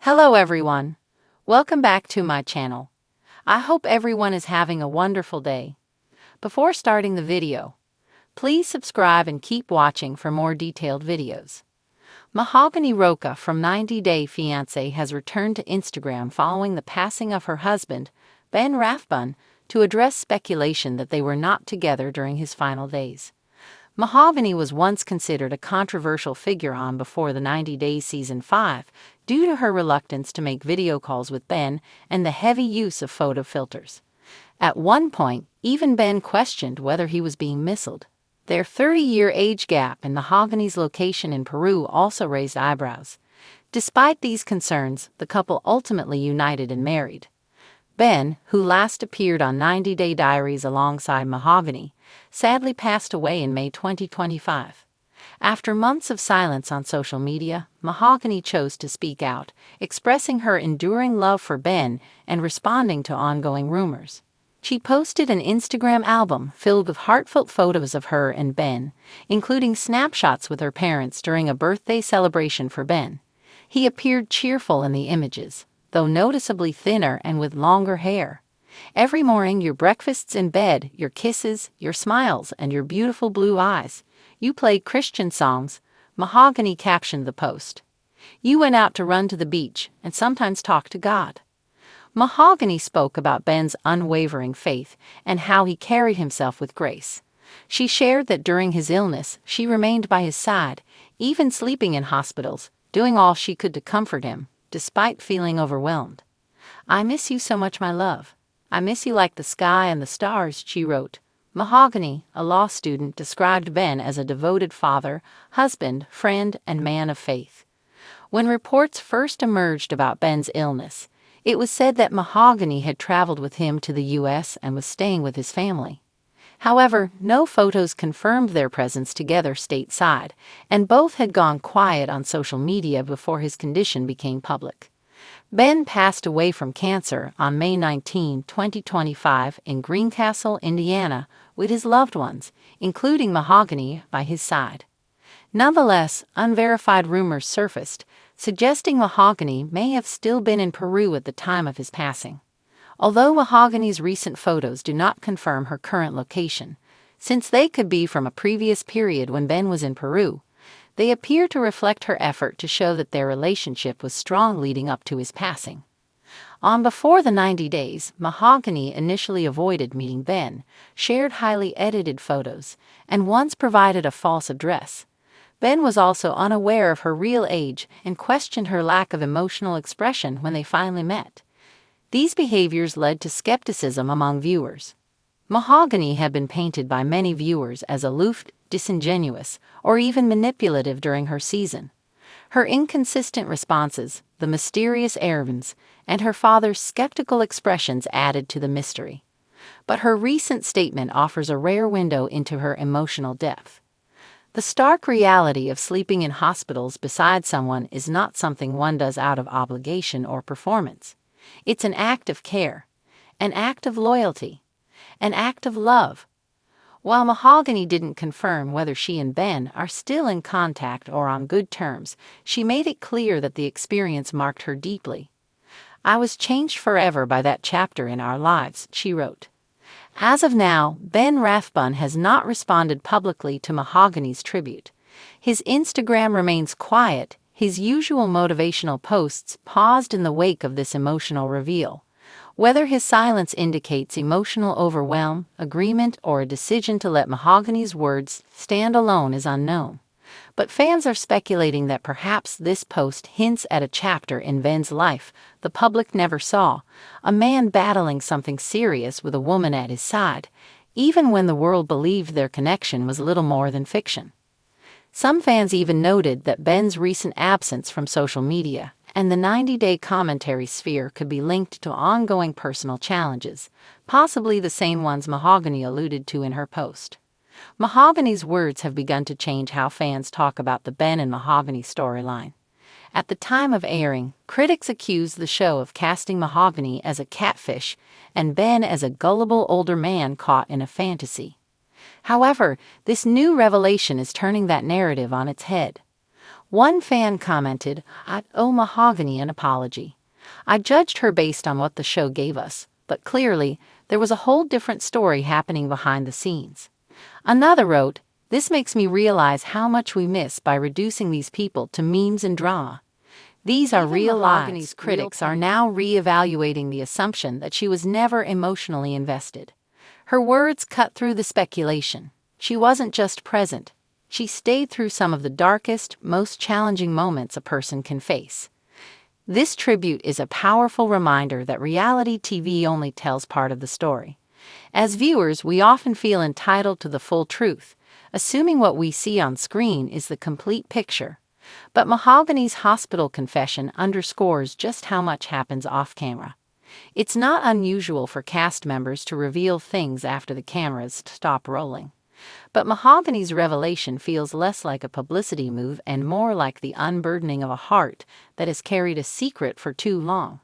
Hello everyone. Welcome back to my channel. I hope everyone is having a wonderful day. Before starting the video, please subscribe and keep watching for more detailed videos. Mahogany Roca from 90 Day Fiancé has returned to Instagram following the passing of her husband, Ben Rathbun, to address speculation that they were not together during his final days. Mahogany was once considered a controversial figure on Before the 90 Days Season 5 due to her reluctance to make video calls with Ben and the heavy use of photo filters. At one point, even Ben questioned whether he was being missiled. Their 30-year age gap and Mahogany's location in Peru also raised eyebrows. Despite these concerns, the couple ultimately united and married. Ben, who last appeared on 90 Day Diaries alongside Mahogany, sadly passed away in May 2025. After months of silence on social media, Mahogany chose to speak out, expressing her enduring love for Ben and responding to ongoing rumors. She posted an Instagram album filled with heartfelt photos of her and Ben, including snapshots with her parents during a birthday celebration for Ben. He appeared cheerful in the images, though noticeably thinner and with longer hair. "Every morning, your breakfasts in bed, your kisses, your smiles, and your beautiful blue eyes. You played Christian songs," Mahogany captioned the post. "You went out to run to the beach and sometimes talk to God." Mahogany spoke about Ben's unwavering faith and how he carried himself with grace. She shared that during his illness, she remained by his side, even sleeping in hospitals, doing all she could to comfort him, despite feeling overwhelmed. "I miss you so much, my love. I miss you like the sky and the stars," she wrote. Mahogany, a law student, described Ben as a devoted father, husband, friend, and man of faith. When reports first emerged about Ben's illness, it was said that Mahogany had traveled with him to the U.S. and was staying with his family. However, no photos confirmed their presence together stateside, and both had gone quiet on social media before his condition became public. Ben passed away from cancer on May 19, 2025 in Greencastle, Indiana, with his loved ones, including Mahogany, by his side. Nonetheless, unverified rumors surfaced, suggesting Mahogany may have still been in Peru at the time of his passing. Although Mahogany's recent photos do not confirm her current location, since they could be from a previous period when Ben was in Peru, they appear to reflect her effort to show that their relationship was strong leading up to his passing. On Before the 90 Days, Mahogany initially avoided meeting Ben, shared highly edited photos, and once provided a false address. Ben was also unaware of her real age and questioned her lack of emotional expression when they finally met. These behaviors led to skepticism among viewers. Mahogany had been painted by many viewers as aloof, disingenuous, or even manipulative during her season. Her inconsistent responses, the mysterious errands, and her father's skeptical expressions added to the mystery. But her recent statement offers a rare window into her emotional depth. The stark reality of sleeping in hospitals beside someone is not something one does out of obligation or performance. It's an act of care, an act of loyalty, an act of love. While Mahogany didn't confirm whether she and Ben are still in contact or on good terms, she made it clear that the experience marked her deeply. "I was changed forever by that chapter in our lives," she wrote. As of now, Ben Rathbun has not responded publicly to Mahogany's tribute. His Instagram remains quiet, his usual motivational posts paused in the wake of this emotional reveal. Whether his silence indicates emotional overwhelm, agreement, or a decision to let Mahogany's words stand alone is unknown. But fans are speculating that perhaps this post hints at a chapter in Ben's life the public never saw, a man battling something serious with a woman at his side, even when the world believed their connection was little more than fiction. Some fans even noted that Ben's recent absence from social media and the 90-day commentary sphere could be linked to ongoing personal challenges, possibly the same ones Mahogany alluded to in her post. Mahogany's words have begun to change how fans talk about the Ben and Mahogany storyline. At the time of airing, critics accused the show of casting Mahogany as a catfish and Ben as a gullible older man caught in a fantasy. However, this new revelation is turning that narrative on its head. One fan commented, "I owe Mahogany an apology. I judged her based on what the show gave us, but clearly, there was a whole different story happening behind the scenes." Another wrote, "This makes me realize how much we miss by reducing these people to memes and drama." These are real Mahogany's lives. Critics are now re-evaluating the assumption that she was never emotionally invested. Her words cut through the speculation. She wasn't just present. She stayed through some of the darkest, most challenging moments a person can face. This tribute is a powerful reminder that reality TV only tells part of the story. As viewers, we often feel entitled to the full truth, assuming what we see on screen is the complete picture. But Mahogany's hospital confession underscores just how much happens off-camera. It's not unusual for cast members to reveal things after the cameras stop rolling. But Mahogany's revelation feels less like a publicity move and more like the unburdening of a heart that has carried a secret for too long.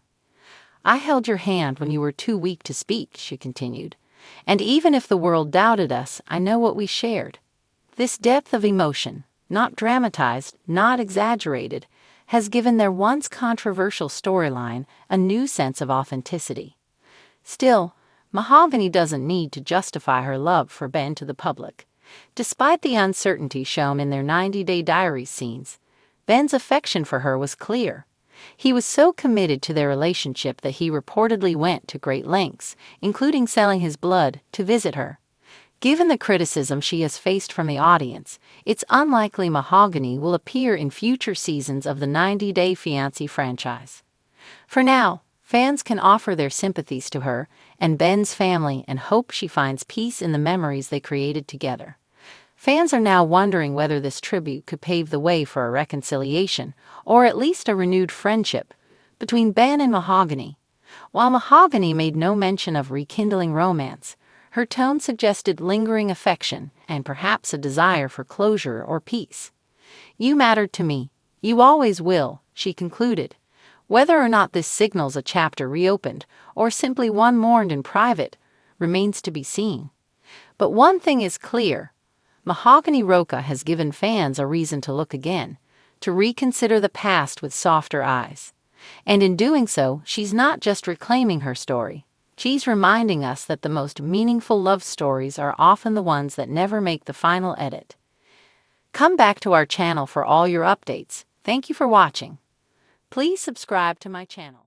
"I held your hand when you were too weak to speak," she continued. "And even if the world doubted us, I know what we shared." This depth of emotion, not dramatized, not exaggerated, has given their once controversial storyline a new sense of authenticity. Still, Mahogany doesn't need to justify her love for Ben to the public. Despite the uncertainty shown in their 90-day diary scenes, Ben's affection for her was clear. He was so committed to their relationship that he reportedly went to great lengths, including selling his blood, to visit her. Given the criticism she has faced from the audience, it's unlikely Mahogany will appear in future seasons of the 90-Day Fiancé franchise. For now, fans can offer their sympathies to her and Ben's family and hope she finds peace in the memories they created together. Fans are now wondering whether this tribute could pave the way for a reconciliation, or at least a renewed friendship, between Ben and Mahogany. While Mahogany made no mention of rekindling romance, her tone suggested lingering affection and perhaps a desire for closure or peace. "You mattered to me. You always will," she concluded. Whether or not this signals a chapter reopened, or simply one mourned in private, remains to be seen. But one thing is clear: Mahogany Rocha has given fans a reason to look again, to reconsider the past with softer eyes. And in doing so, she's not just reclaiming her story. She's reminding us that the most meaningful love stories are often the ones that never make the final edit. Come back to our channel for all your updates. Thank you for watching. Please subscribe to my channel.